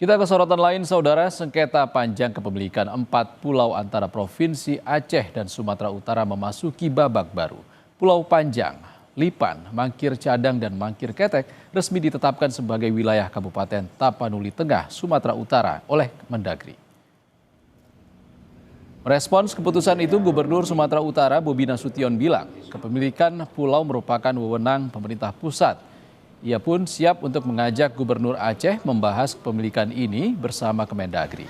Kita ke sorotan lain, saudara. Sengketa panjang kepemilikan 4 pulau antara Provinsi Aceh dan Sumatera Utara memasuki babak baru. Pulau Panjang, Lipan, Mangkir Cadang, dan Mangkir Ketek resmi ditetapkan sebagai wilayah Kabupaten Tapanuli Tengah, Sumatera Utara oleh Mendagri. Merespons keputusan itu, Gubernur Sumatera Utara Bobi Nasution bilang kepemilikan pulau merupakan wewenang pemerintah pusat. Ia pun siap untuk mengajak Gubernur Aceh membahas kepemilikan ini bersama Kemendagri.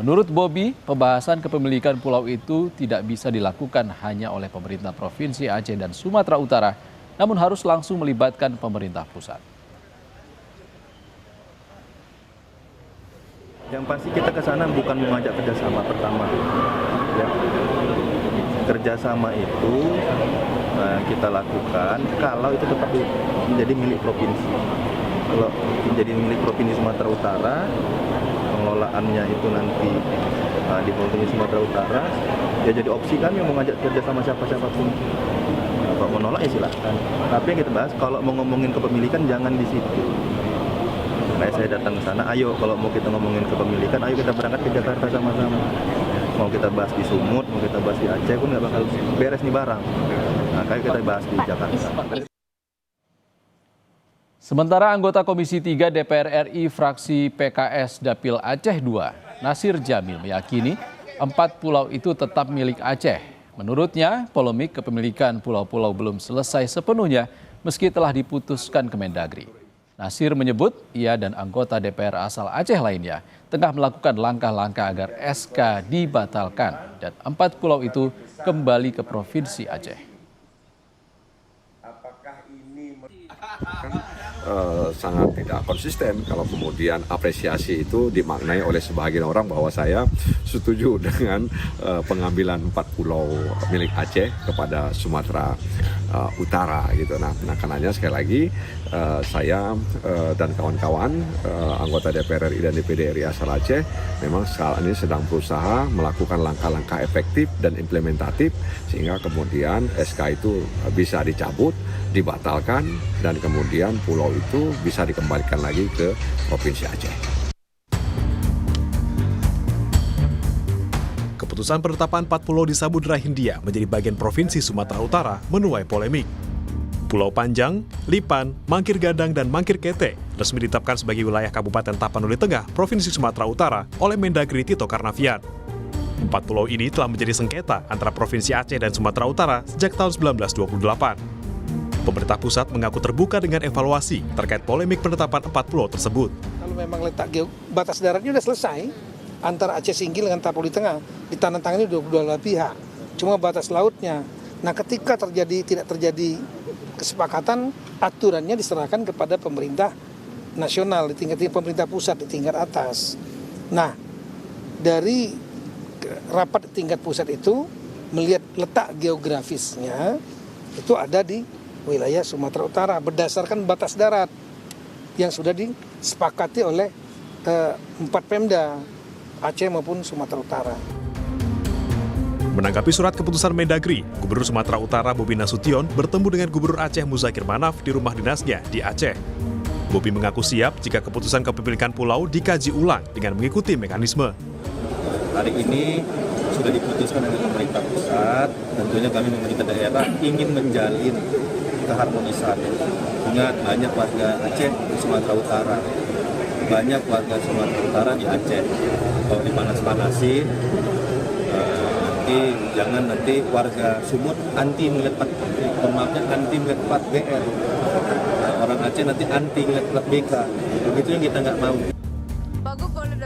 Menurut Bobi, pembahasan kepemilikan pulau itu tidak bisa dilakukan hanya oleh pemerintah Provinsi Aceh dan Sumatera Utara, namun harus langsung melibatkan pemerintah pusat. Yang pasti kita ke sana bukan mengajak kerjasama pertama. Ya. Kerjasama itu kita lakukan kalau itu tetap menjadi milik provinsi. Kalau menjadi milik Provinsi Sumatera Utara, pengelolaannya itu nanti di Provinsi Sumatera Utara, ya jadi opsi kami mau mengajak kerjasama siapapun. Kalau menolak ya silahkan. Tapi yang kita bahas kalau mau ngomongin kepemilikan jangan di situ. Kayak saya datang ke sana, ayo kalau mau kita ngomongin kepemilikan, ayo kita berangkat ke Jakarta sama-sama. Mau kita bahas di Sumut, mau kita bahas di Aceh pun nggak bakal beres nih barang. Nah, kayak kita bahas di Jakarta. Sementara anggota Komisi 3 DPR RI fraksi PKS Dapil Aceh II, Nasir Jamil meyakini 4 pulau itu tetap milik Aceh. Menurutnya, polemik kepemilikan pulau-pulau belum selesai sepenuhnya meski telah diputuskan Kemendagri. Nasir menyebut ia dan anggota DPR asal Aceh lainnya tengah melakukan langkah-langkah agar SK dibatalkan dan 4 pulau itu kembali ke Provinsi Aceh. Sangat tidak konsisten kalau kemudian apresiasi itu dimaknai oleh sebagian orang bahwa saya setuju dengan pengambilan 4 pulau milik Aceh kepada Sumatera Utara gitu. Nah karenanya sekali lagi saya dan kawan-kawan anggota DPR RI dan DPD RI asal Aceh memang saat ini sedang berusaha melakukan langkah-langkah efektif dan implementatif sehingga kemudian SK itu bisa dicabut, dibatalkan, dan kemudian pulau itu bisa dikembalikan lagi ke Provinsi Aceh. Keputusan penetapan 4 pulau di Samudra Hindia menjadi bagian Provinsi Sumatera Utara menuai polemik. Pulau Panjang, Lipan, Mangkir Gadang, dan Mangkir Ketek resmi ditetapkan sebagai wilayah Kabupaten Tapanuli Tengah, Provinsi Sumatera Utara oleh Mendagri Tito Karnavian. 4 pulau ini telah menjadi sengketa antara Provinsi Aceh dan Sumatera Utara sejak tahun 1928. Pemerintah pusat mengaku terbuka dengan evaluasi terkait polemik penetapan 4 pulau tersebut. Kalau memang letak batas daratnya sudah selesai, antara Aceh Singgil dengan Tapanuli Tengah, ditandatangani 22 pihak. Cuma batas lautnya. Nah, ketika tidak terjadi kesepakatan, aturannya diserahkan kepada pemerintah nasional, di tingkat pemerintah pusat, di tingkat atas. Nah, dari rapat tingkat pusat itu, melihat letak geografisnya, itu ada di wilayah Sumatera Utara berdasarkan batas darat yang sudah disepakati oleh 4 Pemda Aceh maupun Sumatera Utara. Menanggapi surat keputusan Mendagri, Gubernur Sumatera Utara Bobi Nasution bertemu dengan Gubernur Aceh Muzakir Manaf di rumah dinasnya di Aceh. Bobi mengaku siap jika keputusan kepemilikan pulau dikaji ulang dengan mengikuti mekanisme. Hari ini sudah diputuskan oleh pemerintah pusat, tentunya kami pemerintah daerah ingin menjalin keharmonisan. Ingat, banyak warga Aceh di Sumatera Utara, banyak warga Sumatera Utara di Aceh. Kalau dipanas-panasin, jangan nanti warga Sumut anti melihat anti melihat plat BR. Nah, orang Aceh nanti anti melihat plat BK. Begitu yang kita nggak mau.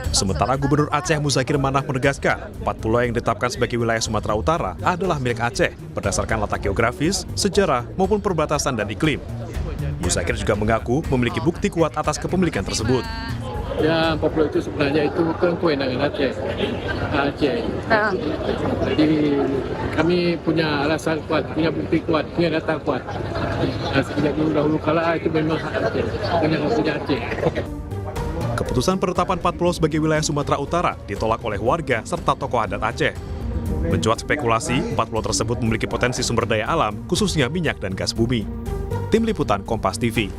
Sementara Gubernur Aceh Muzakir Manaf menegaskan, 4 pulau yang ditetapkan sebagai wilayah Sumatera Utara adalah milik Aceh berdasarkan letak geografis, sejarah, maupun perbatasan dan iklim. Muzakir juga mengaku memiliki bukti kuat atas kepemilikan tersebut. Ya, 4 pulau itu sebenarnya itu bukan kewenangan Aceh. Jadi kami punya alasan kuat, punya bukti kuat, punya data kuat. Sejak dulu kala itu memang hak Aceh, dengan punya Aceh. Keputusan penetapan 4 pulau sebagai wilayah Sumatera Utara ditolak oleh warga serta tokoh adat Aceh. Mencuat spekulasi, 4 pulau tersebut memiliki potensi sumber daya alam, khususnya minyak dan gas bumi. Tim Liputan Kompas TV.